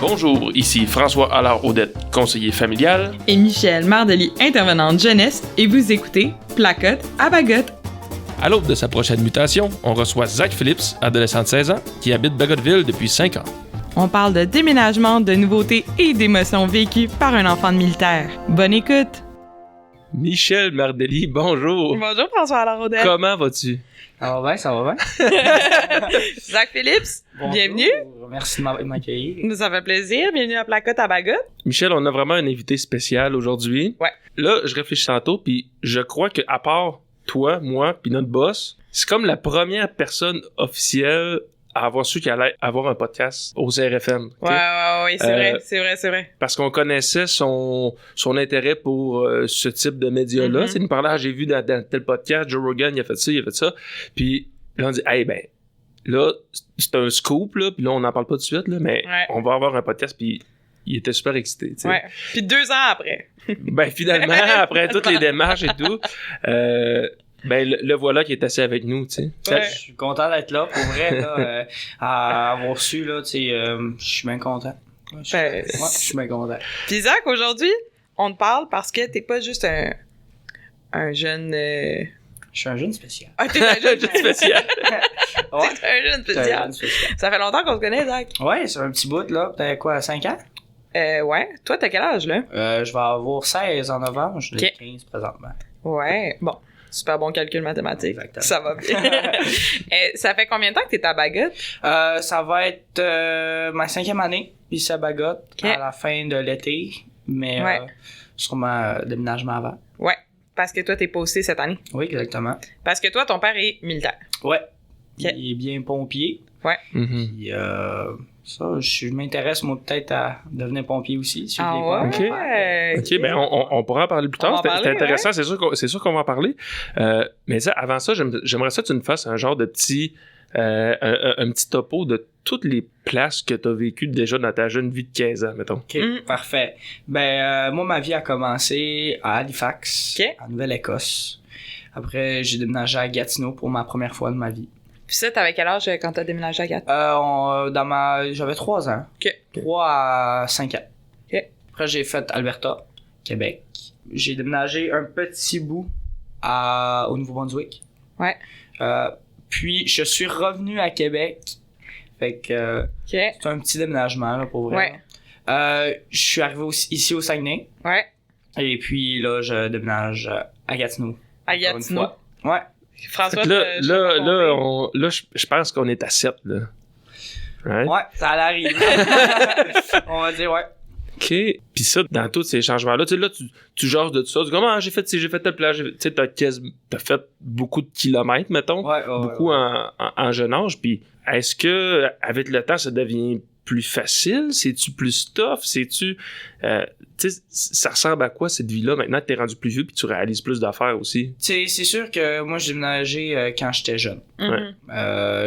Bonjour, ici François Allard-Audette, conseiller familial. Et Michel Mardely, intervenante jeunesse, et vous écoutez Placote à Bagotte. À l'aube de sa prochaine mutation, on reçoit Zach Phillips, adolescent de 16 ans, qui habite Bagotville depuis 5 ans. On parle de déménagement, de nouveautés et d'émotions vécues par un enfant de militaire. Bonne écoute! Michel Mardely, bonjour! Bonjour François Allard-Audette! Comment vas-tu? Ça va bien. Zach Phillips, Bonjour. bienvenue! Merci de m'accueillir. Ça fait plaisir, bienvenue à Placote à Bagotte. Michel, on a vraiment un invité spécial aujourd'hui. Ouais. Là, je réfléchis tantôt, puis je crois que à part toi, moi, puis notre boss, c'est comme la première personne officielle à avoir su qu'elle allait avoir un podcast au CRFM. Okay? Ouais, c'est vrai. Parce qu'on connaissait son intérêt pour ce type de médias-là. Mm-hmm. Il nous parlait, j'ai vu dans tel podcast, Joe Rogan, il a fait ça. Puis là, on dit, hey, ben, là, c'est un scoop, là, puis là, on n'en parle pas tout de suite, là, mais on va avoir un podcast, puis il était super excité. T'sais. Ouais. Puis 2 ans après. Ben, finalement, après toutes les démarches et tout, ben, le voilà qui est assis avec nous, tu sais. Ouais. Je suis content d'être là, pour vrai, là, à avoir su, là, tu sais, je suis bien content. Ouais, je suis bien content. Puis Zach, aujourd'hui, on te parle parce que t'es pas juste un jeune... Je suis un jeune spécial. Ah, t'es un jeune spécial. Ouais. T'es un jeune Je suis un spécial. jeune spécial. Ça fait longtemps qu'on se connaît, Zach. Ouais, c'est un petit bout, là. T'as quoi, 5 ans? Ouais. Toi, t'as quel âge, là? Je vais avoir 16 en novembre. Je suis Ok. 15 présentement. Ouais. Bon. Super bon calcul mathématique. Exactement. Ça va bien. Ça fait combien de temps que t'es à Bagotte? Ça va être ma 5e année ici à Bagotte, Ok. à la fin de l'été, mais Ouais. sûrement déménagement avant. Ouais. Parce que toi, t'es posté cette année. Oui, exactement. Parce que toi, ton père est militaire. Ouais. Ok. Il est bien pompier. Mhm. Puis, ça, je m'intéresse, moi, peut-être à devenir pompier aussi. Suivre Ah les pas. ouais? OK, ben on pourra en parler plus On va tard. en parler, C'est intéressant, c'est sûr qu'on va en parler. Mais ça, avant ça, j'aimerais ça que tu nous fasses un genre de petit un petit topo de toutes les places que tu as vécues déjà dans ta jeune vie de 15 ans, mettons. OK, parfait. Ben, moi, ma vie a commencé à Halifax, Ok. en Nouvelle-Écosse. Après, j'ai déménagé à Gatineau pour ma première fois de ma vie. Puis ça, t'avais quel âge quand t'as déménagé à Gatineau? J'avais 3 ans. OK. 3 à 5 ans. OK. Après, j'ai fait Alberta, Québec. J'ai déménagé un petit bout au Nouveau-Brunswick. Ouais. Puis, je suis revenu à Québec. Fait que OK. c'est un petit déménagement, là, pour vrai. Ouais. Je suis arrivé ici au Saguenay. Ouais. Et puis, là, je déménage à Gatineau. À Encore une Gatineau. fois. Ouais. François, Je pense qu'on est à 7, là. Right? Ouais, ça allait arriver. On va dire, ouais. OK. Puis ça, dans tous ces changements-là, tu sais, là, tu jases de tout ça. Tu dis, comment j'ai fait telle plage. Tu sais, t'as fait beaucoup de kilomètres, mettons. Ouais, beaucoup ouais. en jeune âge. Puis est-ce que, avec le temps, ça devient plus facile? C'est-tu plus tough? C'est-tu... tu sais, ça ressemble à quoi, cette vie-là? Maintenant que t'es rendu plus vieux puis tu réalises plus d'affaires aussi. C'est sûr que moi, j'ai déménagé quand j'étais jeune. Mhm.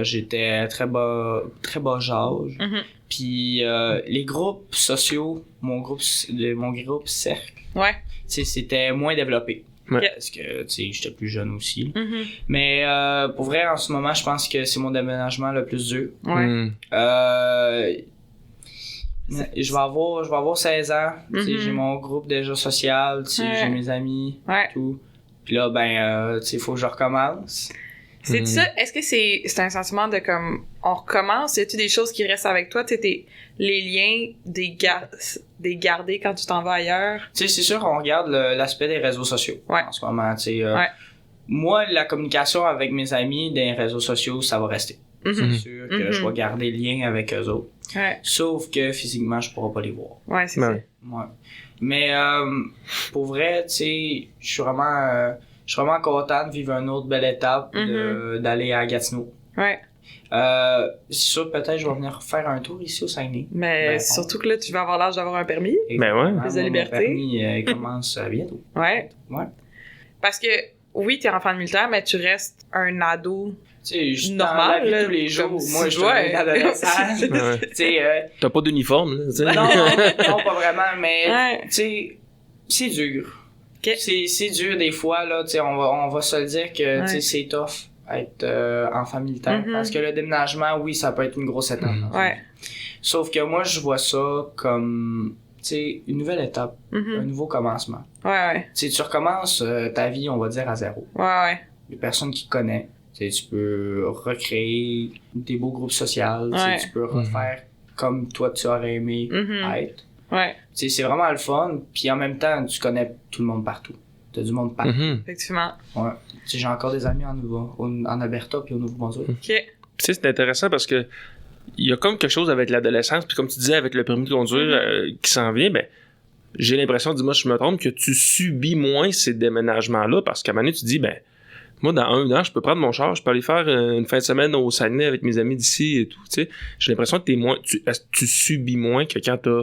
J'étais très bas âge. Mhm. Puis les groupes sociaux, mon groupe cercle, Ouais. tu sais, c'était moins développé. Ouais. Parce que, tu sais, j'étais plus jeune aussi. Mhm. Mais pour vrai, en ce moment, je pense que c'est mon déménagement le plus dur. Ouais. Hmm. Je vais avoir 16 ans. Tu sais, Mhm. j'ai mon groupe déjà social, tu sais, Ouais. j'ai mes amis, Ouais. tout. Puis là, ben, tu sais, il faut que je recommence. C'est Mhm. ça? Est-ce que c'est un sentiment de comme on recommence? Y a-tu des choses qui restent avec toi? Tu sais, les liens des garder quand tu t'en vas ailleurs? Tu sais, c'est sûr, on regarde l'aspect des réseaux sociaux Ouais. en ce moment. Tu sais, Ouais. moi, la communication avec mes amis des réseaux sociaux, ça va rester. Mhm. C'est sûr que Mhm. je vais garder le lien avec eux autres. Ouais. Sauf que physiquement, je pourrai pas les voir. Ouais, c'est Ben ça. Ouais. Mais pour vrai, tu sais, je suis vraiment content de vivre une autre belle étape, d'aller à Gatineau. Ouais. C'est sûr, peut-être je vais venir faire un tour ici au Saguenay. Mais Ben, surtout que là, tu vas avoir l'âge d'avoir un permis. Ben ouais. Plus de Mon liberté. permis, il commence bientôt. Ouais. Ouais. Parce que, oui, t'es enfant de militaire, mais tu restes un ado. Tu sais, je suis Normal, dans la vie là, tous les jours. comme Moi, si- je suis ouais. un adolescent. Ouais. Tu sais, T'as pas d'uniforme, là, tu sais. non, pas vraiment, mais Ouais. tu sais, c'est dur. Ok. C'est dur des fois, là, tu sais, on va se le dire que Ouais. tu sais, c'est tough. être enfant militaire. Parce que le déménagement, oui, ça peut être une grosse étape. Ouais. Sauf que moi, je vois ça comme, tu sais, une nouvelle étape, un nouveau commencement. Ouais. Tu sais, tu recommences ta vie, on va dire, à zéro. Ouais. Les personnes qui te connaissent. Tu sais, tu peux recréer des beaux groupes sociaux. Tu peux refaire comme toi, tu aurais aimé être. Ouais. Tu sais, c'est vraiment le fun. Puis en même temps, tu connais tout le monde partout. T'as du monde partout. Effectivement. Ouais. Tu sais, j'ai encore des amis en Alberta puis au Nouveau-Brunswick. OK. Tu sais, c'est intéressant parce que il y a comme quelque chose avec l'adolescence, puis comme tu disais, avec le permis de conduire qui s'en vient, ben, j'ai l'impression, dis-moi si je me trompe, que tu subis moins ces déménagements-là, parce qu'à un moment donné, tu te dis, ben, moi, dans 1 an, je peux prendre mon char, je peux aller faire une fin de semaine au Saguenay avec mes amis d'ici et tout, tu sais. J'ai l'impression que tu subis moins que quand t'as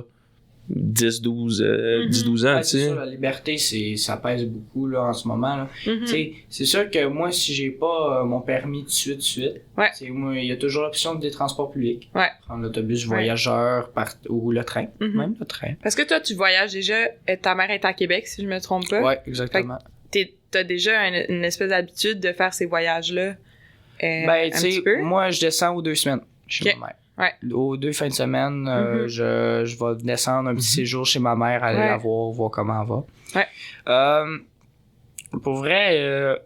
10, 12 ans, Ouais, tu c'est sais. sûr, la liberté, ça pèse beaucoup, là, en ce moment, là. Mm-hmm. Tu sais, c'est sûr que moi, si j'ai pas mon permis de suite, Ouais. tu sais, moi, il y a toujours l'option des transports publics. Ouais. Prendre l'autobus voyageur ou le train. Même le train. Parce que toi, tu voyages déjà, ta mère est à Québec, si je me trompe pas. Ouais, exactement. T'as déjà une espèce d'habitude de faire ces voyages-là Ben, tu un petit sais, peu? moi, je descends aux 2 semaines chez ma mère. Ouais. Aux 2 fins de semaine, je vais descendre un petit séjour chez ma mère, aller la voir comment elle va. Ouais. Pour vrai,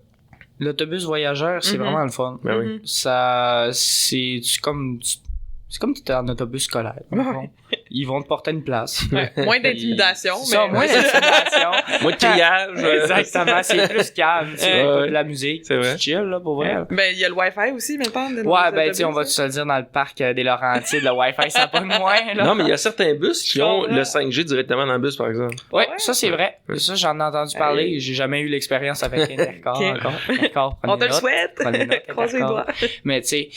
l'autobus voyageur, c'est vraiment le fun. Ben oui. Ça, c'est comme tu étais en autobus scolaire. dans le fond. Ils vont te porter une place. Ouais. Moins d'intimidation, mais... Ça, moins d'intimidation. Moi, de criage. Exactement, c'est plus calme. Tu sais, pas de la musique. C'est vrai. Tu chill, là, pour vrai. là. Ben, il y a le Wi-Fi aussi, maintenant. Ouais, ben, tu sais, on va se le dire dans le parc des Laurentides, le Wi-Fi, ça pogne moins, là. Non, mais il y a certains bus qui ont comprends. le 5G directement dans le bus, par exemple. Ouais, ça, c'est vrai. Ça, j'en ai entendu parler. J'ai jamais eu l'expérience avec Intercor Ok. encore. Intercor, On te le prenez souhaite! note. Prenez note, Croisez les Intercor. doigts. Mais, tu sais,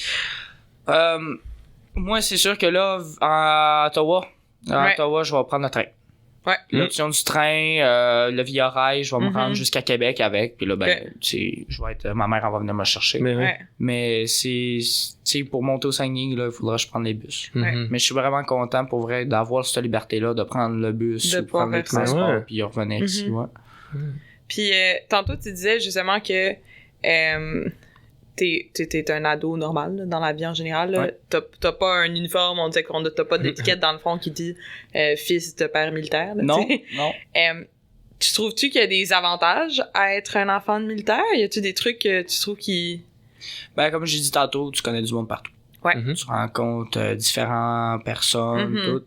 moi, c'est sûr que là, à Ottawa, je vais prendre le train. Ouais. L'option du train, le Via Rail, je vais me rendre jusqu'à Québec avec. Puis là, ben, tu sais, je vais être, ma mère, elle va venir me chercher. Mais oui. Ouais. Mais c'est, tu sais, pour monter au Saguenay, là, il faudra que je prenne les bus. Mais je suis vraiment content, pour vrai, d'avoir cette liberté-là, de prendre le bus, De ou prendre les pouvoir faire ça. transports, Ouais. puis revenir ici, ouais. Puis, tantôt, tu disais justement que t'es un ado normal, là, dans la vie en général. Là. Ouais. T'as pas un uniforme, on disait qu'on t'as pas d'étiquette dans le fond qui dit fils de père militaire. Là, Non, t'sais. non. Tu trouves-tu qu'il y a des avantages à être un enfant de militaire? Y a-tu des trucs que tu trouves qui... Ben, comme j'ai dit tantôt, tu connais du monde partout. Ouais. Tu rencontres différentes personnes, Mhm. tout.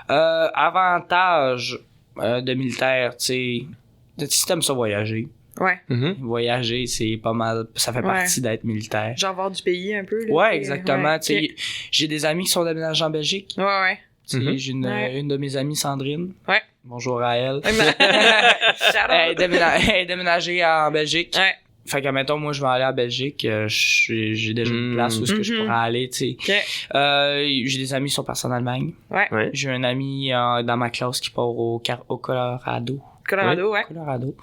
Avantage de militaire, tu sais, si t'aimes ça voyager, Ouais. voyager, c'est pas mal, ça fait Ouais. partie d'être militaire. Genre voir du pays un peu. Là, Ouais, t'sais. exactement. Ouais, Tu sais, ok. j'ai des amis qui sont déménagés en Belgique. Ouais. Tu sais, j'ai Ouais. une de mes amies, Sandrine. Ouais. Bonjour à elle. Shout Elle out. est déménagée en Belgique. Ouais. Fait que, mettons, moi, je vais aller en Belgique. J'ai déjà une place où est-ce que je pourrais aller, tu sais. Ok. J'ai des amis qui sont partis en Allemagne. Ouais. J'ai un ami dans ma classe qui part au Colorado. Colorado, ouais. Colorado.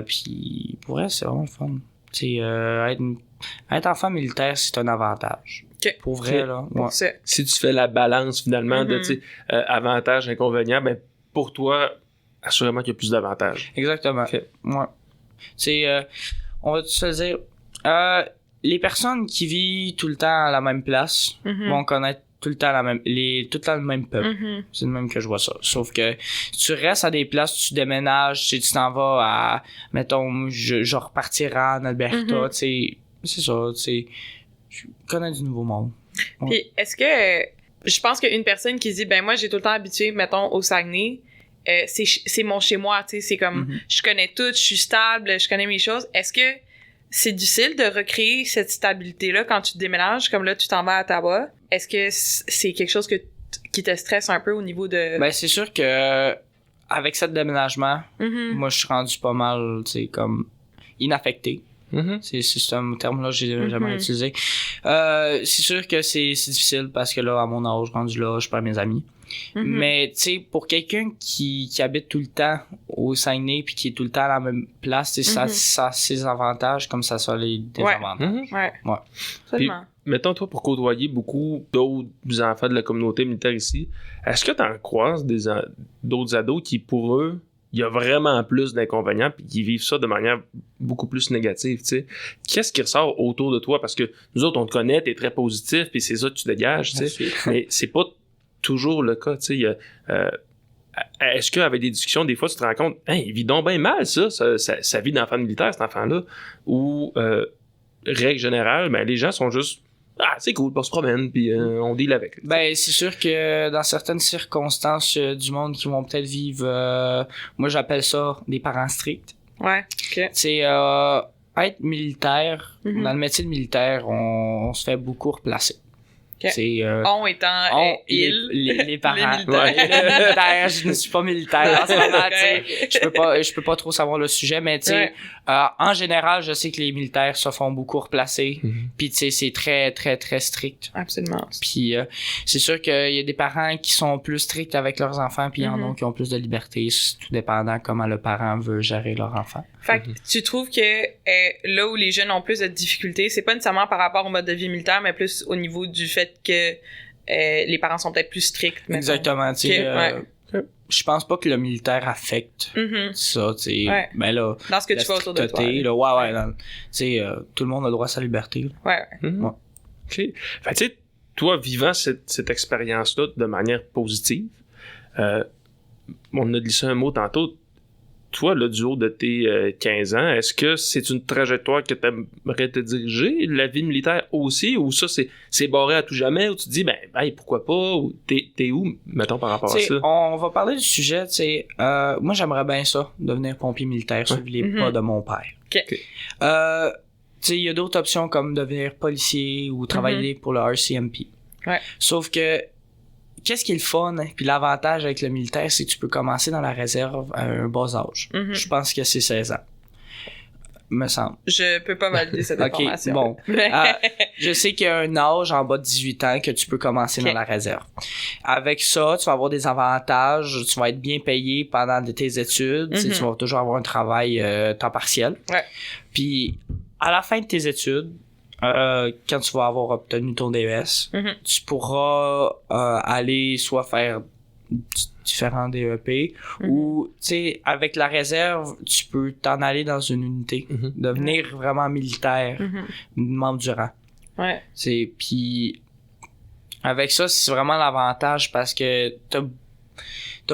Puis, pour elle, c'est vraiment le fun. Tu sais, être enfant militaire, c'est un avantage. Ok. Pour vrai, Ok. là. Pour Ouais. ça. Si tu fais la balance, finalement, de, tu sais, avantages, inconvénients, ben, pour toi, assurément qu'il y a plus d'avantages. Exactement. Ok. Ouais. C'est, on va se le dire, les personnes qui vivent tout le temps à la même place vont connaître tout le temps tout le temps le même peuple. C'est le même que je vois ça. Sauf que si tu restes à des places, tu déménages, tu t'en vas à, mettons, je repartirai en Alberta, tu sais, c'est ça, tu sais, je connais du nouveau monde. Ouais. Puis, est-ce que... je pense qu'une personne qui dit, ben moi, j'ai tout le temps habitué, mettons, au Saguenay, c'est mon chez-moi, tu sais, c'est comme, je connais tout, je suis stable, je connais mes choses. Est-ce que c'est difficile de recréer cette stabilité-là quand tu te déménages, comme là, tu t'en vas à Ottawa? Est-ce que c'est quelque chose qui te stresse un peu au niveau de... Ben, c'est sûr que avec ce déménagement, Mhm. moi, je suis rendu pas mal, tu sais, comme inaffecté. C'est un terme-là que j'ai jamais utilisé. C'est sûr que c'est difficile parce que là, à mon âge, rendu là, je perds mes amis. Mais, tu sais, pour quelqu'un qui habite tout le temps au Saguenay puis qui est tout le temps à la même place, tu sais, ça a ses avantages comme ça a les désavantages. Ouais. Ouais. Absolument. Mettons, toi, pour côtoyer beaucoup d'autres enfants de la communauté militaire ici, est-ce que tu en croises d'autres ados qui, pour eux, il y a vraiment plus d'inconvénients puis qui vivent ça de manière beaucoup plus négative, tu sais. Qu'est-ce qui ressort autour de toi? Parce que nous autres, on te connaît, t'es très positif puis c'est ça que tu dégages, tu sais. Mais c'est pas toujours le cas, tu sais. Est-ce qu'avec des discussions, des fois, tu te rends compte, hein, il vit donc bien mal, ça vit d'enfant militaire, cet enfant-là, ou, règle générale, ben, les gens sont juste, c'est cool, on se promène, puis on deal avec. Ben, c'est sûr que dans certaines circonstances du monde qui vont peut-être vivre, moi j'appelle ça des parents stricts. Ouais, ok. C'est être militaire, dans le métier de militaire, on se fait beaucoup replacer. Okay. C'est on étant les parents. Les militaires. Les militaires, je ne suis pas militaire en ce moment, tu sais. Je peux pas trop savoir le sujet, mais tu sais, en général, je sais que les militaires se font beaucoup replacer. Puis tu sais, c'est très très très strict. Absolument. Puis c'est sûr qu'il y a des parents qui sont plus stricts avec leurs enfants, puis il y en a qui ont plus de liberté, tout dépendant comment le parent veut gérer leur enfant. Fait que tu trouves que là où les jeunes ont plus de difficultés, c'est pas nécessairement par rapport au mode de vie militaire, mais plus au niveau du fait que les parents sont peut-être plus stricts. Mettons. Exactement, tu sais. Je pense pas que le militaire affecte ça, tu sais. Ben là, dans ce que tu fais autour de toi. Là, tu sais, tout le monde a le droit à sa liberté. Là. OK. Fait tu sais, toi, vivant cette expérience-là de manière positive, on a glissé un mot tantôt. Toi, là, du haut de tes 15 ans, est-ce que c'est une trajectoire que tu aimerais te diriger, la vie militaire aussi, ou ça, c'est barré à tout jamais, ou tu te dis, ben pourquoi pas, ou t'es où, mettons, par rapport à ça? On va parler du sujet, tu sais, moi, j'aimerais bien ça, devenir pompier militaire, suivre les pas de mon père. OK. Tu sais, il y a d'autres options comme devenir policier ou travailler pour le RCMP. Ouais. Sauf que, qu'est-ce qui est le fun, hein? Puis l'avantage avec le militaire, c'est que tu peux commencer dans la réserve à un bas âge. Je pense que c'est 16 ans. Me semble. Je peux pas valider cette information. Bon. Je sais qu'il y a un âge en bas de 18 ans que tu peux commencer dans la réserve. Avec ça, tu vas avoir des avantages. Tu vas être bien payé pendant tes études. Tu vas toujours avoir un travail temps partiel. Ouais. Puis, à la fin de tes études, quand tu vas avoir obtenu ton DES, tu pourras aller soit faire différents DEP ou, tu sais, avec la réserve, tu peux t'en aller dans une unité, devenir vraiment militaire, membre du rang. Ouais. Puis, avec ça, c'est vraiment l'avantage parce que t'as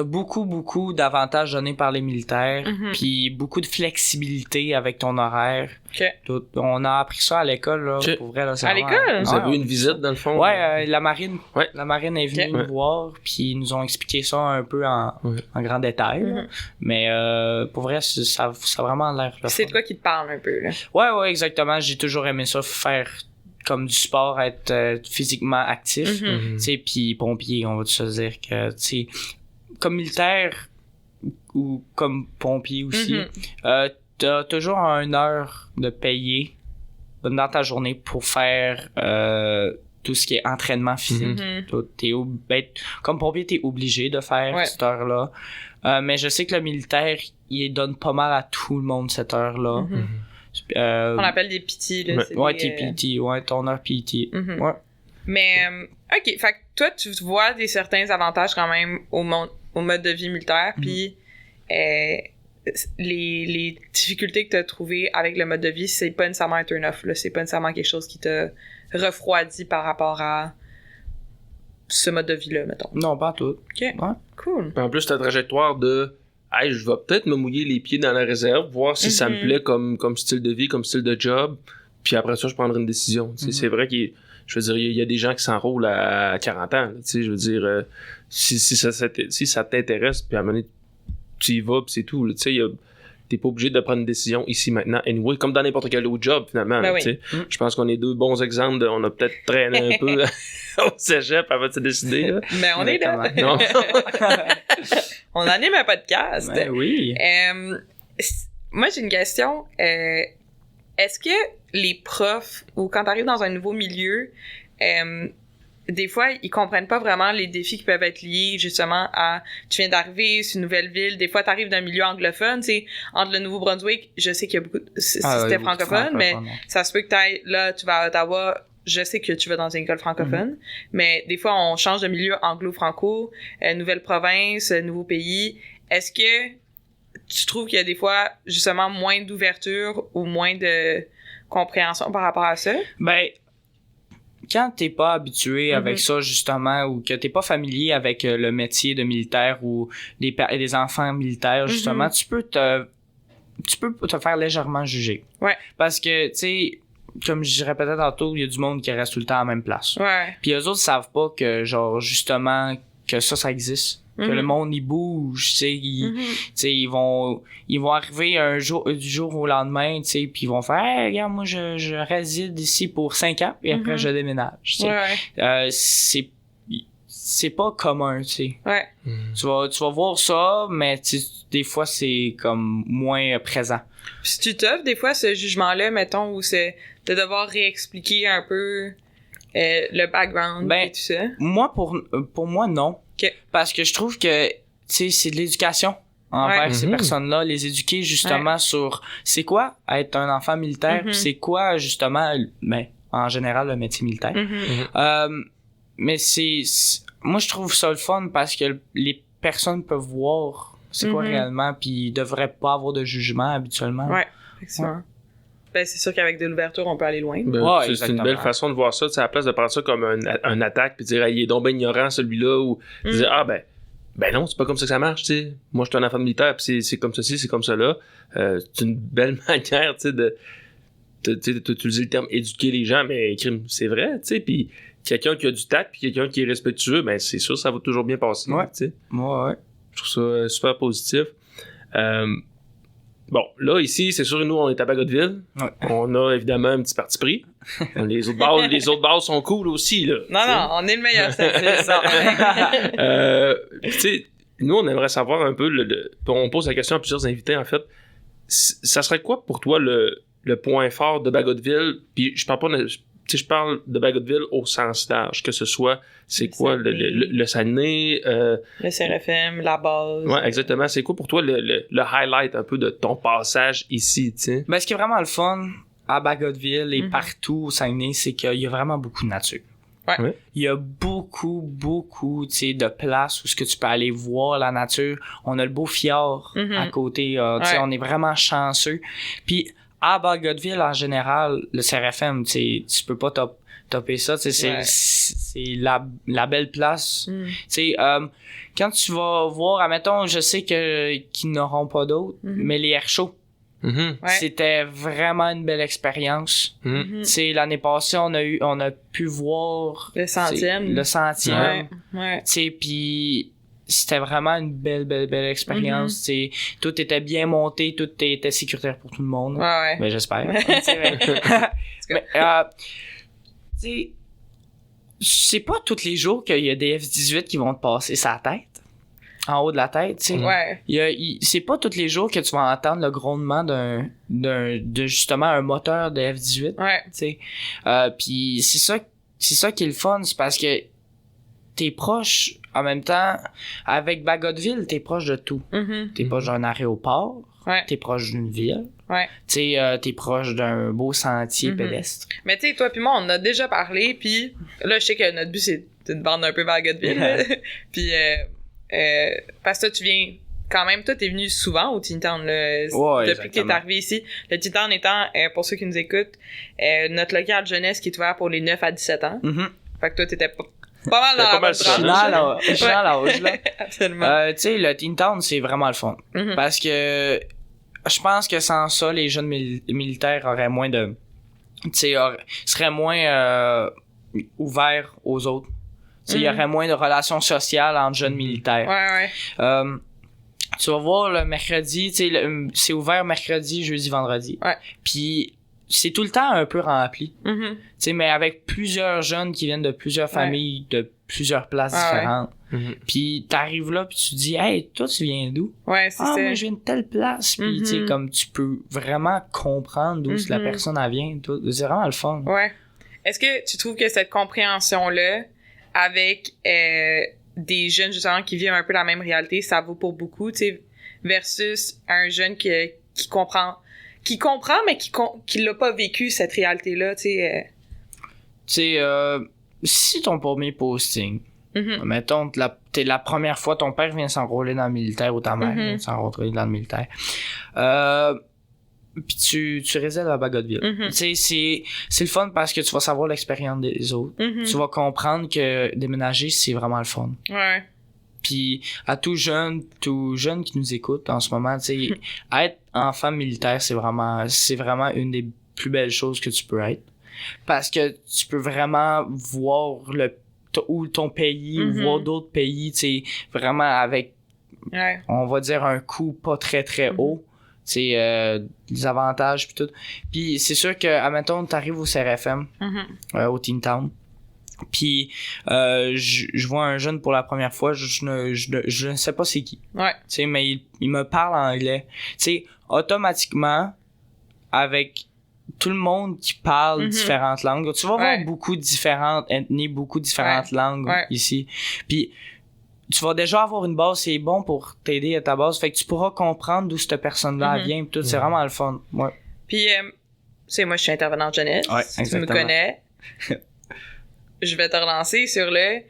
beaucoup d'avantages donnés par les militaires, puis beaucoup de flexibilité avec ton horaire. Okay. On a appris ça à l'école, là, pour vrai. Là, à l'école? Vous avez eu une visite, dans le fond? Ouais, la marine. Ouais. La marine est venue nous voir, puis ils nous ont expliqué ça un peu en grand détail. Mais pour vrai, ça a vraiment l'air... C'est de quoi qui te parle un peu, là? Ouais, exactement. J'ai toujours aimé ça, faire comme du sport, être physiquement actif. Tu sais, puis pompier, on va te dire que, tu sais, comme militaire ou comme pompier aussi, t'as toujours 1 heure de payer dans ta journée pour faire tout ce qui est entraînement physique. Comme pompier, t'es obligé de faire cette heure-là. Mais je sais que le militaire, il donne pas mal à tout le monde cette heure-là. On appelle des PT, là. Tes PT, ton heure PT. Ouais. Mais, OK, fait que toi, tu vois certains avantages quand même au mode de vie militaire, puis les difficultés que tu as trouvées avec le mode de vie, c'est pas nécessairement un turn-off, là. C'est pas nécessairement quelque chose qui t'a refroidi par rapport à ce mode de vie-là, mettons. Non, pas tout. OK, cool. En plus, ta trajectoire de hey, je vais peut-être me mouiller les pieds dans la réserve, voir si ça me plaît comme style de vie, comme style de job, puis après ça, je prendrai une décision. C'est vrai qu'il je veux dire, il y a des gens qui s'enrôlent à 40 ans. Tu sais, je veux dire, si ça t'intéresse, puis à un moment donné, tu y vas, puis c'est tout. Tu sais, t'es pas obligé de prendre une décision ici, maintenant, anyway, comme dans n'importe quel autre job, finalement. Ben tu sais. Je pense qu'on est 2 bons exemples on a peut-être traîné un peu au cégep avant de se décider. Là. Mais on est là. Non. On anime un podcast. Ben oui. Moi, j'ai une question. Est-ce que les profs, ou quand t'arrives dans un nouveau milieu, des fois, ils comprennent pas vraiment les défis qui peuvent être liés, justement, à... Tu viens d'arriver, c'est une nouvelle ville. Des fois, t'arrives d'un milieu anglophone, tu sais, entre le Nouveau-Brunswick, je sais qu'il y a beaucoup... C'était francophone, mais ça se peut que t'ailles... Là, tu vas à Ottawa, je sais que tu vas dans une école francophone, mais des fois, on change de milieu anglo-franco, nouvelle province, nouveau pays. Est-ce que tu trouves qu'il y a des fois, justement, moins d'ouverture ou moins de compréhension par rapport à ça? Ben, quand t'es pas habitué avec ça, justement, ou que t'es pas familier avec le métier de militaire ou des enfants militaires, justement, tu peux te faire légèrement juger. Ouais. Parce que, tu sais, comme je répétais tantôt, il y a du monde qui reste tout le temps à la même place. Ouais. Puis eux autres savent pas que, genre, justement, que ça existe. Que le monde, il bouge, tu sais, ils vont arriver du jour au lendemain, tu sais, puis ils vont faire, hey, regarde, moi, je réside ici pour 5 ans, et après, je déménage, tu sais. C'est pas commun, tu sais. Ouais. Tu vas voir ça, mais des fois, c'est comme moins présent. Puis si tu t'offres, des fois, ce jugement-là, mettons, où c'est de devoir réexpliquer un peu le background et tout ça. Moi, pour moi, non. Okay. Parce que je trouve que, tu sais, c'est de l'éducation envers ces personnes-là, les éduquer justement sur c'est quoi être un enfant militaire, puis c'est quoi justement, en général, le métier militaire. Mais moi, je trouve ça le fun parce que les personnes peuvent voir c'est quoi réellement, puis ils devraient pas avoir de jugement habituellement. Ouais, effectivement. Ben, c'est sûr qu'avec de l'ouverture, on peut aller loin. C'est une belle façon de voir ça, à la place de prendre ça comme un attaque puis dire il est donc ben ignorant celui-là, ou dire ben non, c'est pas comme ça que ça marche, tu sais. Moi, je suis un enfant militaire puis c'est comme ceci, c'est comme ça là. C'est une belle manière, tu sais, d'utiliser le terme éduquer les gens, mais c'est vrai, tu sais, puis quelqu'un qui a du tact puis quelqu'un qui est respectueux, ben c'est sûr ça va toujours bien passer, tu sais. Ouais. Je trouve ça super positif. Bon, là, ici, c'est sûr, nous, on est à Bagotville. Ouais. On a évidemment un petit parti pris. Les autres bars sont cool aussi, là. Non, on est le meilleur, c'est ça. Tu sais, nous, on aimerait savoir un peu, on pose la question à plusieurs invités, en fait. Ça serait quoi pour toi le point fort de Bagotville? Puis je parle de Bagotville au sens large, que ce soit, c'est quoi, le Saguenay, le CRFM, la base. Ouais, exactement. C'est quoi pour toi le highlight un peu de ton passage ici, tu sais? Ben, ce qui est vraiment le fun à Bagotville et partout au Saguenay, c'est qu'il y a vraiment beaucoup de nature. Ouais. Il y a beaucoup, tu sais, de places où ce que tu peux aller voir la nature. On a le beau fjord à côté, tu sais, on est vraiment chanceux. Puis, à Bagotville, en général, le CRFM, tu peux pas topper ça, c'est la belle place. Tu sais, quand tu vas voir, admettons, je sais qu'ils n'auront pas d'autres, mais les air shows, c'était vraiment une belle expérience. Tu sais, l'année passée, on a pu voir le centième. Tu sais, puis c'était vraiment une belle expérience. Tout était bien monté, tout était sécuritaire pour tout le monde. Mais j'espère. Mais, tu sais, c'est pas tous les jours qu'il y a des F-18 qui vont te passer sa tête, en haut de la tête, tu sais. C'est pas tous les jours que tu vas entendre le grondement de justement un moteur de F-18. Tu sais. Puis c'est ça qui est le fun, c'est parce que t'es proche, en même temps, avec Bagotville, t'es proche de tout. T'es proche d'un aéroport, t'es proche d'une ville, tu sais, t'es proche d'un beau sentier pédestre. Mais tu sais, toi puis moi, on en a déjà parlé, puis là, je sais que notre but, c'est de bande un peu Bagotville. Puis, parce que toi, tu viens quand même, toi, t'es venu souvent au Teen Town, depuis que t'es arrivé ici. Le Teen Town étant, pour ceux qui nous écoutent, notre local jeunesse qui est ouvert pour les 9 à 17 ans. Fait que toi, t'étais pas mal dans la bonne tranche. Je suis dans l'âge, là. Absolument. Tu sais, le Teen Town, c'est vraiment le fun. Parce que je pense que sans ça, les jeunes militaires auraient moins de... Tu sais, seraient moins ouverts aux autres. Tu sais, il y aurait moins de relations sociales entre jeunes militaires. Tu vas voir le mercredi, tu sais, c'est ouvert mercredi, jeudi, vendredi. Puis c'est tout le temps un peu rempli. Tu sais, mais avec plusieurs jeunes qui viennent de plusieurs familles, de plusieurs places différentes. Puis t'arrives là, puis tu dis, hey, toi, tu viens d'où? C'est ça. Moi, je viens de telle place. Puis, tu sais, comme tu peux vraiment comprendre d'où la personne elle vient. C'est vraiment le fun. Est-ce que tu trouves que cette compréhension-là, avec des jeunes, justement, qui vivent un peu la même réalité, ça vaut pour beaucoup, tu sais, versus un jeune qui comprend, mais qui l'a pas vécu, cette réalité-là, tu sais. Tu sais, si ton premier posting, Mettons, t'es la première fois, ton père vient s'enrôler dans le militaire ou ta mère vient s'enrôler dans le militaire. Puis tu résides à Bagotville. Tu sais, c'est le fun parce que tu vas savoir l'expérience des autres. Tu vas comprendre que déménager, c'est vraiment le fun. Ouais. Puis à tout jeune qui nous écoute en ce moment, tu sais, être enfant militaire, c'est vraiment une des plus belles choses que tu peux être. Parce que tu peux vraiment voir ton pays ou voir d'autres pays, tu sais, vraiment avec, on va dire, un coût pas très très haut. Tu sais, les avantages puis tout. Puis c'est sûr que, admettons, t'arrives au CRFM, au Teen Town, puis je vois un jeune pour la première fois, je ne sais pas c'est qui. Ouais. Tu sais, mais il me parle anglais. Tu sais, automatiquement, avec tout le monde qui parle différentes langues, tu vas voir beaucoup de différentes ethnies, beaucoup de différentes langues ici. Puis tu vas déjà avoir une base, c'est bon pour t'aider à ta base, fait que tu pourras comprendre d'où cette personne-là vient, pis tout, c'est vraiment le fun. Ouais. Puis, tu sais, moi, je suis intervenante jeunesse. Ouais, tu me connais. Je vais te relancer sur le...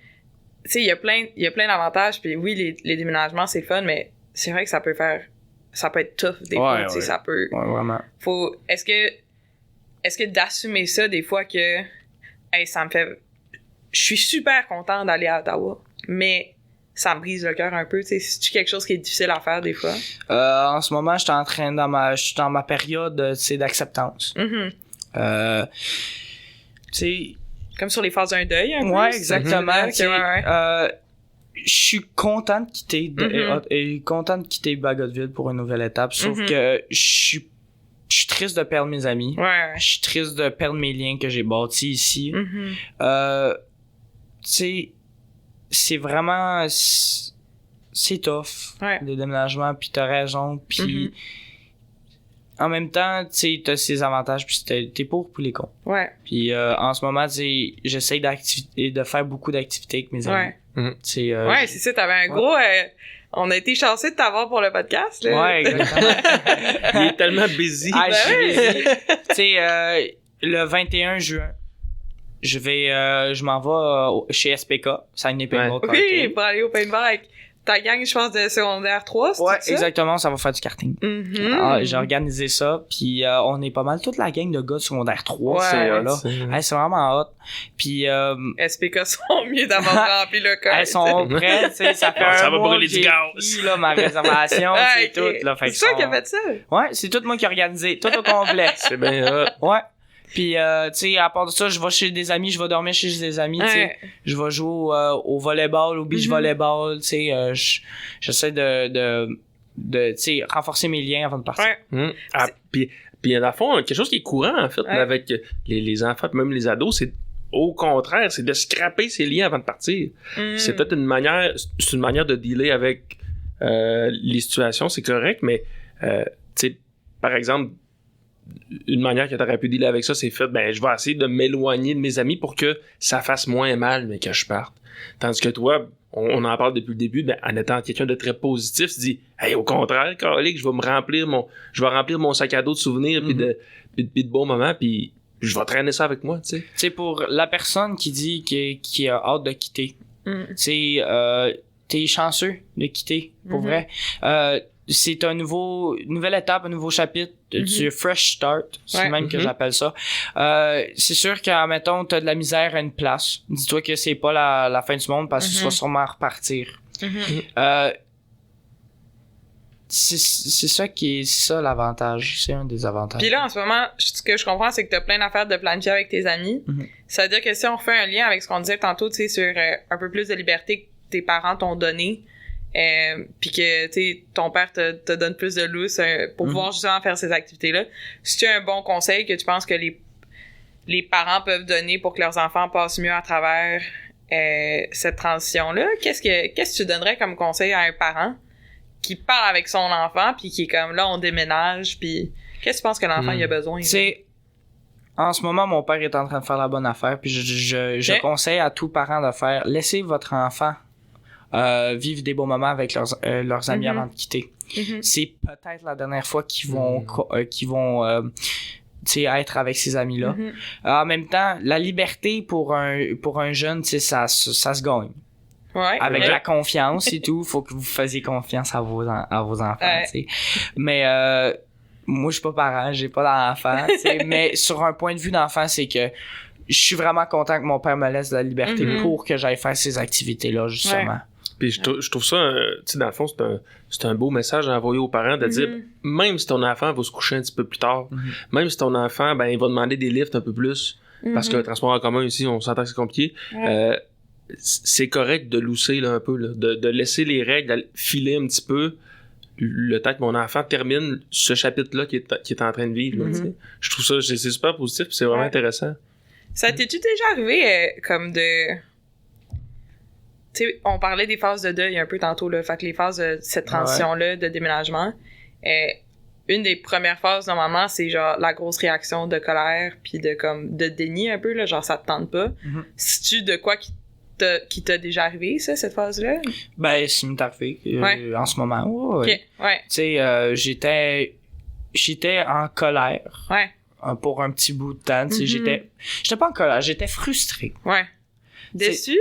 Tu sais, il y a plein d'avantages, puis oui, les déménagements, c'est le fun, mais c'est vrai que ça peut être tough, des fois, tu sais, ça peut... Ouais, vraiment. Est-ce que d'assumer ça, des fois, que... Hey, ça me fait... Je suis super contente d'aller à Ottawa, mais... ça me brise le cœur un peu, tu sais, c'est quelque chose qui est difficile à faire des fois. En ce moment, je suis dans ma période, tu sais, d'acceptance. Tu sais, comme sur les phases d'un deuil, un peu. Ouais, exactement. Tu sais, je suis content de quitter Bagotville pour une nouvelle étape, sauf que je suis triste de perdre mes amis. Je suis triste de perdre mes liens que j'ai bâtis ici. Tu sais, c'est vraiment... c'est tough, le déménagement, puis t'as raison, puis en même temps, tu sais, t'as ses avantages, puis t'es pour les cons. Puis en ce moment, tu sais, j'essaie de faire beaucoup d'activités avec mes amis. C'est ça, t'avais un gros... on a été chanceux de t'avoir pour le podcast, là. Ouais, exactement. Il est tellement busy. Je suis busy. Tu sais, le 21 juin, je m'en vais chez SPK, Saguenay Paintball Karting. Oui, pour aller au paintball. Ta gang, je pense, de secondaire 3, c'est ouais, ça? exactement, ça va faire du karting. J'ai organisé ça, puis on est pas mal toute la gang de gars de secondaire 3, c'est vraiment hot. Puis SPK sont mieux d'avoir rempli le code. Elles sont prêtes, tu sais, ça fait ça un va mois brûler que du j'ai gaz. pris, là, ma réservation, c'est tout, là. C'est toi qui as fait ça? Ouais, c'est tout moi qui ai organisé, tout au complet. C'est bien hot. Ouais. Puis, tu sais, à part de ça, je vais chez des amis, je vais dormir chez des amis, tu sais. Je vais jouer au volleyball, au beach volleyball, tu sais. J'essaie de tu sais, renforcer mes liens avant de partir. Puis, dans le fond, quelque chose qui est courant, en fait, avec les enfants, même les ados, c'est au contraire, c'est de scraper ses liens avant de partir. C'est peut-être une manière de dealer avec les situations, c'est correct, mais, tu sais, par exemple, une manière que t'aurais pu dealer avec ça, c'est fait, je vais essayer de m'éloigner de mes amis pour que ça fasse moins mal, mais que je parte. Tandis que toi, on en parle depuis le début, en étant quelqu'un de très positif, tu dis, hey, au contraire, Calique, je vais remplir mon sac à dos de souvenirs puis de bons moments, puis je vais traîner ça avec moi, tu sais. Tu sais, pour la personne qui dit qui a hâte de quitter, tu sais, t'es chanceux de quitter, pour vrai. C'est une nouvelle étape, un nouveau chapitre, du fresh start, c'est le même que j'appelle ça. C'est sûr que, mettons, t'as de la misère à une place. Dis-toi que c'est pas la fin du monde parce que tu vas sûrement repartir. C'est ça l'avantage. C'est un des avantages. Puis là, en ce moment, ce que je comprends, c'est que t'as plein d'affaires de planifier avec tes amis. Ça veut dire que si on fait un lien avec ce qu'on disait tantôt, tu sais, sur un peu plus de liberté que tes parents t'ont donné, puis que tu sais ton père te donne plus de lousse pour pouvoir justement faire ces activités-là. Si tu as un bon conseil que tu penses que les parents peuvent donner pour que leurs enfants passent mieux à travers cette transition-là, qu'est-ce que tu donnerais comme conseil à un parent qui parle avec son enfant puis qui est comme là on déménage puis qu'est-ce que tu penses que l'enfant il a besoin? C'est en ce moment mon père est en train de faire la bonne affaire puis je conseille à tout parent de faire laissez votre enfant vivre des beaux moments avec leurs amis avant de quitter. C'est peut-être la dernière fois qu'ils vont tu sais, être avec ces amis-là. En même temps, la liberté pour un jeune, tu sais, ça se gagne. avec la confiance et tout. Faut que vous fassiez confiance à vos enfants, tu sais. Mais moi, je suis pas parent, j'ai pas d'enfant, tu sais. Mais sur un point de vue d'enfant, c'est que je suis vraiment content que mon père me laisse de la liberté pour que j'aille faire ces activités-là, justement. Ouais. Puis je trouve ça, tu sais, dans le fond, c'est un beau message à envoyer aux parents de dire, même si ton enfant va se coucher un petit peu plus tard, même si ton enfant, ben, il va demander des lifts un peu plus, parce que le transport en commun ici, on s'entend que c'est compliqué, c'est correct de lousser là, un peu, là, de laisser les règles filer un petit peu le temps que mon enfant termine ce chapitre-là qui est en train de vivre. Là, je trouve ça, c'est super positif, c'est vraiment intéressant. Ça t'es-tu déjà arrivé comme de... Tu sais, on parlait des phases de deuil un peu tantôt, là, fait que les phases de cette transition-là de déménagement, une des premières phases, normalement, c'est genre la grosse réaction de colère puis de déni un peu, là, genre ça te tente pas. C'est-tu de quoi qui t'a déjà arrivé, ça, cette phase-là? Ben, c'est m'est arrivé en ce moment. OK, ouais. Tu sais, j'étais en colère. Ouais. Pour un petit bout de temps, tu sais, j'étais pas en colère, j'étais frustré. Ouais. Déçu?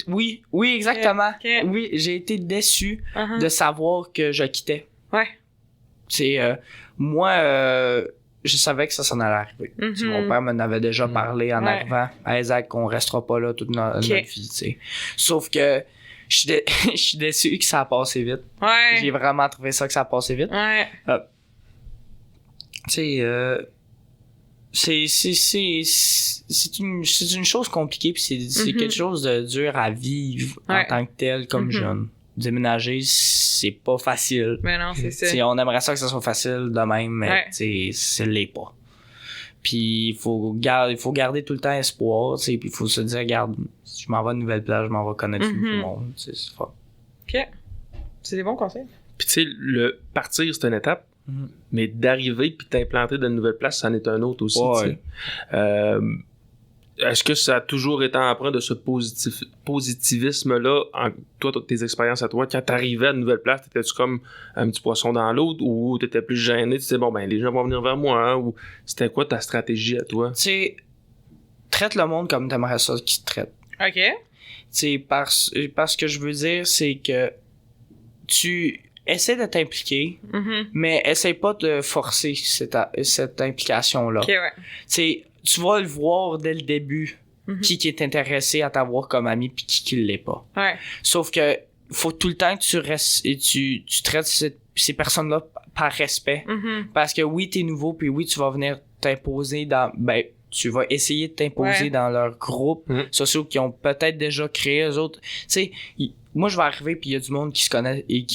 Oui, exactement. Okay. Oui, j'ai été déçu de savoir que je quittais. Ouais. Tu sais, moi, je savais que ça s'en allait arriver. Mon père m'en avait déjà parlé en arrivant à Isaac qu'on restera pas là toute notre vie, tu sais. Sauf que je suis déçu que ça a passé vite. Ouais. J'ai vraiment trouvé ça que ça a passé vite. Ouais. Tu sais, c'est une chose compliquée puis c'est quelque chose de dur à vivre en tant que tel comme jeune. Déménager, c'est pas facile. Mais non, c'est ça. T'sais, on aimerait ça que ça soit facile de même, mais ça l'est pas. Puis il faut garder tout le temps espoir, puis il faut se dire, regarde, si je m'en vais à une nouvelle place, je m'en vais connaître tout le monde. C'est fort. OK. C'est des bons conseils. Puis tu sais, le partir, c'est une étape. Mais d'arriver puis t'implanter dans une nouvelle place, c'en est un autre aussi. Est-ce que ça a toujours été empreint de ce positivisme-là, toi, tes expériences à toi, quand t'arrivais à une nouvelle place, t'étais-tu comme un petit poisson dans l'eau ou t'étais plus gêné, tu disais, bon, ben, les gens vont venir vers moi, hein, ou c'était quoi ta stratégie à toi? Tu sais, traite le monde comme t'aimerais ça qu'ils te traitent. OK. Tu sais, parce que je veux dire, c'est que tu essaie de t'impliquer, mais essaie pas de forcer cette implication-là. OK, ouais. T'sais, tu vas le voir dès le début qui est intéressé à t'avoir comme ami puis qui l'est pas. Ouais. Sauf que faut tout le temps que tu restes et tu traites ces personnes-là par respect. Parce que oui, t'es nouveau puis oui, tu vas venir t'imposer tu vas essayer de t'imposer dans leur groupe sociaux qui ont peut-être déjà créé eux autres. Tu sais, moi, je vais arriver puis il y a du monde qui se connaît et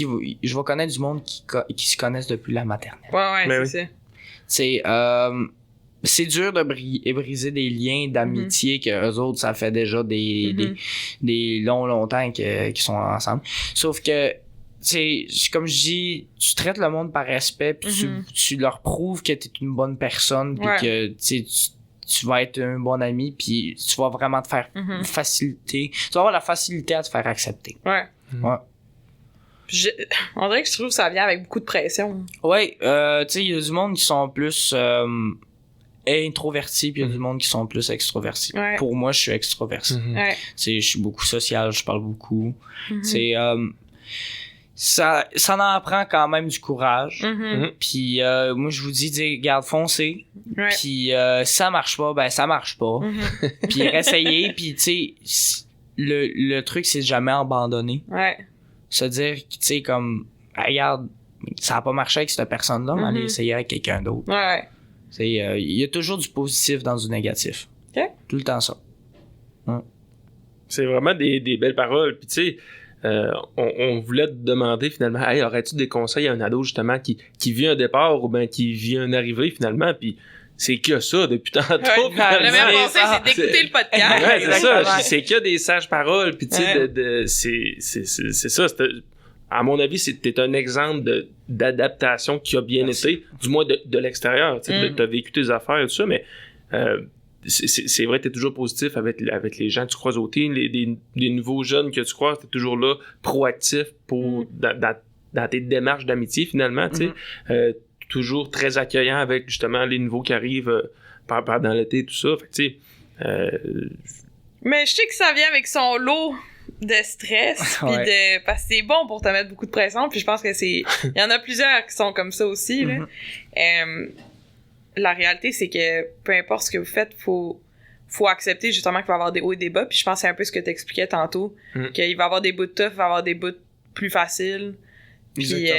je vais connaître du monde qui se connaissent depuis la maternelle. Ouais, c'est ça. Tu sais, c'est dur de briser des liens d'amitié que eux autres, ça fait déjà des longtemps qu'ils sont ensemble. Sauf que, tu sais, comme je dis, tu traites le monde par respect puis tu leur prouves que t'es une bonne personne puis que, tu vas être un bon ami puis tu vas vraiment te faire faciliter. Tu vas avoir la facilité à te faire accepter. Ouais. On dirait que je trouve que ça vient avec beaucoup de pression. Ouais, tu sais, il y a du monde qui sont plus introvertis puis il y a du monde qui sont plus extrovertis. Ouais. Pour moi, je suis extroverti. Tu sais, je suis beaucoup social, je parle beaucoup. Tu sais, ça en prend quand même du courage. Puis moi, je vous dis, garde, foncez. Puis ça marche pas, ben ça marche pas. Puis essayez, puis tu sais, le truc, c'est de jamais abandonner. Se dire, tu sais, comme, regarde, ça a pas marché avec cette personne-là, mais allez essayer avec quelqu'un d'autre. Il y a toujours du positif dans du négatif. Tout le temps ça. C'est vraiment des belles paroles. Puis tu sais, on voulait te demander finalement, hey, aurais-tu des conseils à un ado justement qui vit un départ ou bien qui vit une arrivée finalement, puis c'est que ça depuis tantôt. Le même conseil, c'est d'écouter le podcast. Ouais, c'est ça. C'est que des sages paroles, puis tu sais, c'est ça. À mon avis, t'es un exemple d'adaptation qui a bien été, du moins de l'extérieur. T'as vécu tes affaires et tout ça, mais c'est vrai que t'es toujours positif avec les gens que tu croises au team, des nouveaux jeunes que tu croises, t'es toujours là, proactif pour dans tes démarches d'amitié finalement, tu sais. Toujours très accueillant avec justement les nouveaux qui arrivent pendant l'été et tout ça. Fait que tu sais. Mais je sais que ça vient avec son lot de stress, puis Ouais. parce que c'est bon pour te mettre beaucoup de pression, puis je pense que il y en a plusieurs qui sont comme ça aussi, là. La réalité, c'est que peu importe ce que vous faites, faut accepter justement qu'il va y avoir des hauts et des bas, puis je pense que c'est un peu ce que tu expliquais tantôt, qu'il va y avoir des bouts de tough, il va y avoir des bouts plus faciles, puis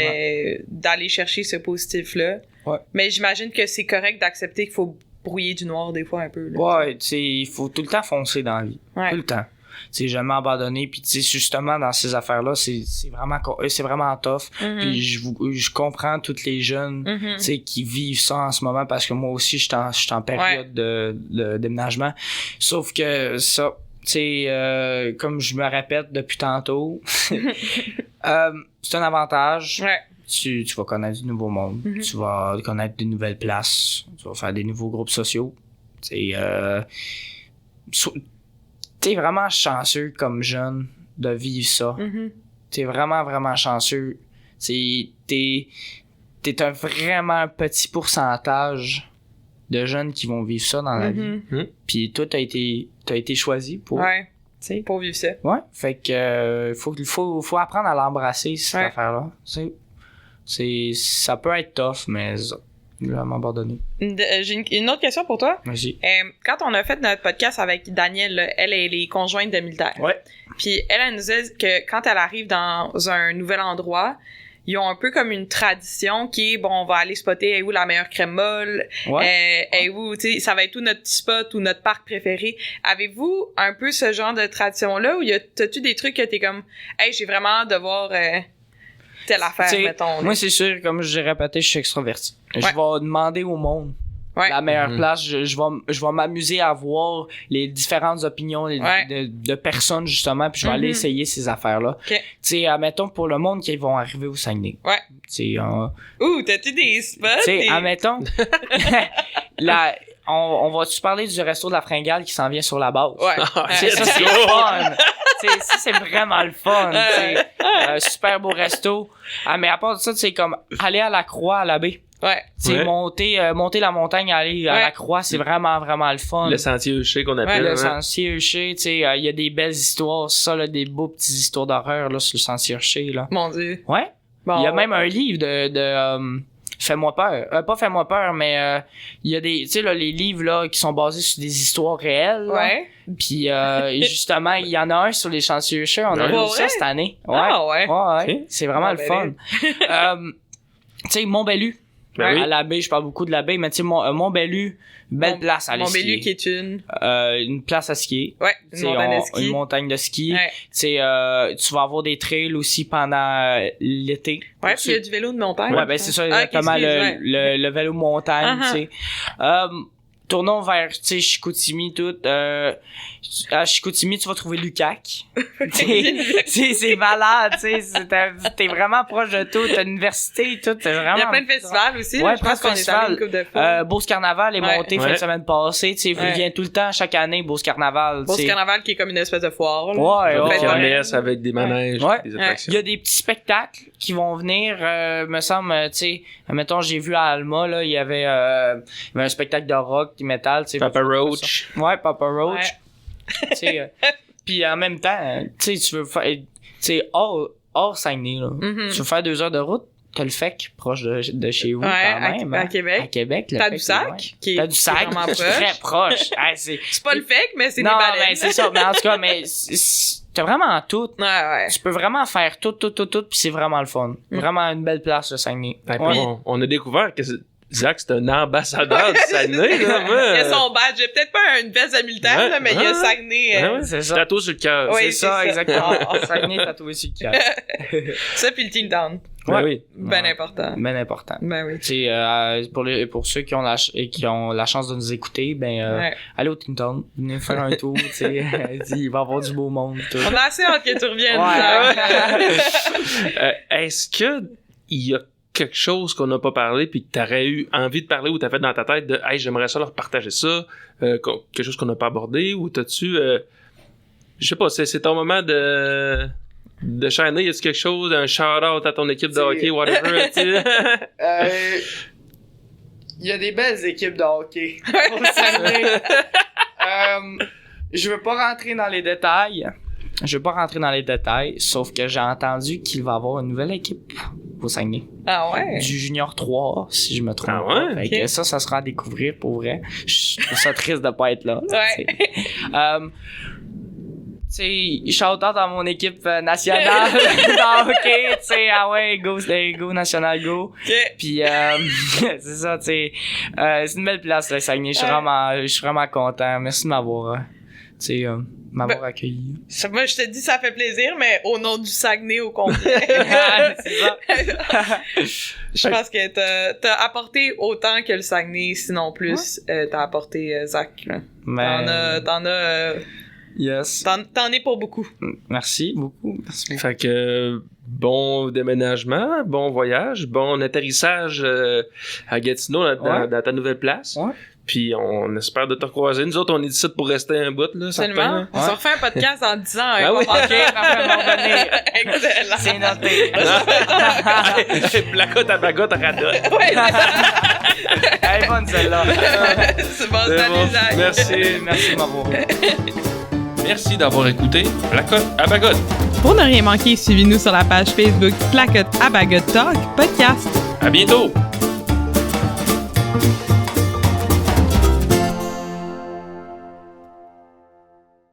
d'aller chercher ce positif-là. Ouais. Mais j'imagine que c'est correct d'accepter qu'il faut brouiller du noir des fois un peu, là. Ouais, tu sais, il faut tout le temps foncer dans la vie. Ouais. Tout le temps. Tu sais, jamais abandonner. Puis, tu sais, justement, dans ces affaires-là, c'est vraiment tough. Puis, je comprends toutes les jeunes, tu sais, qui vivent ça en ce moment parce que moi aussi, je suis en période de déménagement. Sauf que ça, tu sais, comme je me répète depuis tantôt, c'est un avantage. Ouais. Tu vas connaître du nouveau monde. Tu vas connaître de nouvelles places. Tu vas faire des nouveaux groupes sociaux. Tu sais, t'es vraiment chanceux comme jeune de vivre ça. T'es vraiment, vraiment chanceux. T'es un vraiment petit pourcentage de jeunes qui vont vivre ça dans la vie. Puis toi, t'as été choisi pour... Ouais. T'sais. Pour vivre ça. Ouais. Fait que faut apprendre à l'embrasser, cette affaire-là. Ça peut être tough, mais je vais m'abandonner. J'ai une autre question pour toi. Vas-y. Quand on a fait notre podcast avec Danielle, là, elle est conjointe de militaire. Ouais. Puis elle nous dit que quand elle arrive dans un nouvel endroit, ils ont un peu comme une tradition qui est, bon, on va aller spotter où la meilleure crème molle, où, tu sais, ça va être où notre petit spot ou notre parc préféré. Avez-vous un peu ce genre de tradition-là, ou t'as-tu des trucs que t'es comme, hey, j'ai vraiment hâte de voir telle affaire, T'sais, mettons. Moi, c'est sûr, comme j'ai répété, je suis extraverti. Je vais demander au monde la meilleure place. Je vais m'amuser à voir les différentes opinions de personnes, justement, puis je vais aller essayer ces affaires-là. Okay. Tu sais, admettons, pour le monde qui vont arriver au Saguenay. Ouais. Tu sais, Ouh, t'as-tu des spots? Tu sais, admettons, on va-tu parler du resto de la Fringale qui s'en vient sur la base? Ouais. Ça, c'est le fun. T'sais, ça, c'est vraiment le fun. Super beau resto. Mais à part de ça, c'est comme aller à la Croix, à la baie. Ouais. Monter la montagne, aller à la Croix, c'est vraiment, vraiment le fun. Le sentier Euché qu'on appelle. Le sentier Euché, tu sais, il y a des belles histoires, ça, là, des beaux petites histoires d'horreur, là, sur le sentier Euché, là. Mon Dieu. Ouais. Bon, Il y a même un livre de Fais-moi peur. Pas Fais-moi peur, mais il y a des, tu sais, là, les livres, là, qui sont basés sur des histoires réelles. Ouais. Puis, justement, il y en a un sur les chantiers Usher. On a vu ça cette année. Ouais. Ah ouais. Ouais. Okay. C'est vraiment le fun. Tu sais, Mont-Bellu. À la baie, je parle beaucoup de la baie, mais tu sais, Mont-Bellu, belle place à aller skier. Mont-Bellu qui est une place à skier. Ouais, une montagne de ski. Une montagne de ski. Ouais. Tu sais, tu vas avoir des trails aussi pendant l'été. Ouais, puis il y a du vélo de montagne. Ouais, ben c'est ça, exactement, le vélo montagne, tu sais. Tournons vers, tu sais, Chicoutimi, tout. À Chicoutimi, tu vas trouver Lucac. c'est malade, tu sais. T'es vraiment proche de tout. T'as l'université, tout. Vraiment... Il y a plein de festivals aussi. Ouais, je pense qu'on est allé une couple de fois. Beauce Carnaval est monté fin de semaine passée. Tu sais, il vient tout le temps, chaque année, Beauce Carnaval. Beauce Carnaval qui est comme une espèce de foire. Là. Ouais. Kermesse avec des manèges, des attractions. Il y a des petits spectacles qui vont venir, me semble, tu sais, mettons, j'ai vu à Alma, là, il y avait un spectacle de rock, de métal, tu sais. Papa Roach. Ouais, Papa Roach. Tu sais, puis en même temps, tu sais, tu veux faire, tu sais, hors Saguenay, là. Tu veux faire 2 heures de route, t'as le FEC proche de chez vous, quand même. À Québec. À Québec, le Tadoussac, qui est Tadoussac, vraiment proche. très proche. C'est pas le FEC, mais c'est des baleines. Non, mais c'est ça. Mais en tout cas, t'as vraiment tout. Ouais. Tu peux vraiment faire tout, puis c'est vraiment le fun. Vraiment une belle place, le Saguenay. On a découvert que Zach, c'est un ambassadeur du Saguenay, là, moi. Il a son badge. J'ai peut-être pas une veste de militaire, là, mais il y a Saguenay. C'est ça. Tatou sur le cœur. Oui, c'est ça, exactement. Saguenay tatoué sur le cœur. Ça, puis le Team Down. Oui. Ben important. Ben important. Ben oui. Tu sais, pour ceux qui ont la chance de nous écouter, allez au Team Down, venez faire un tour, tu sais. Il va y avoir du beau monde. Tout. On a assez hâte que tu reviennes. Est-ce que il y a quelque chose qu'on n'a pas parlé puis que t'aurais eu envie de parler ou t'as fait dans ta tête de hey, j'aimerais ça leur partager ça, quelque chose qu'on n'a pas abordé, ou t'as-tu je sais pas, c'est ton moment de shiner, y a-tu quelque chose, un shout-out à ton équipe de hockey, whatever, tu sais? Il y a des belles équipes de hockey au Saguenay. Je veux pas rentrer dans les détails Je vais pas rentrer dans les détails, sauf que j'ai entendu qu'il va y avoir une nouvelle équipe au Saguenay. Ah ouais? Du Junior 3, si je me trompe. Ah ouais? Pas. Fait que ça sera à découvrir pour vrai. Je trouve ça triste de pas être là. Ouais. Tu sais, shout-out à mon équipe nationale. Non, ok, tu sais, ah ouais, go national, go. Ok. Puis, c'est ça, tu sais, c'est une belle place, le Saguenay. Je suis vraiment content. Merci de m'avoir, accueilli. Moi, je te dis, ça fait plaisir, mais au nom du Saguenay au complet. C'est ça. Je pense que t'as apporté autant que le Saguenay, sinon plus. T'as apporté Zach. Là. Mais... T'en as. Yes. T'en es pour beaucoup. Merci beaucoup. Fait que bon déménagement, bon voyage, bon atterrissage à Gatineau dans ta nouvelle place. Ouais. Puis on espère de te recroiser. Nous autres, on est ici pour rester un bout, là. Seulement, on se refait un podcast en 10 ans. Ah oui? Ok, parfait, on va venir. Excellent. C'est noté. Placote à bagotte à radote. Ouais. Elle est bonne celle-là. C'est bon, C'est salut, bon. Zach. Merci. Merci de m'avoir. Merci d'avoir écouté Placote à bagotte. Pour ne rien manquer, suivez-nous sur la page Facebook Placote à Bagotte Talk Podcast. À bientôt!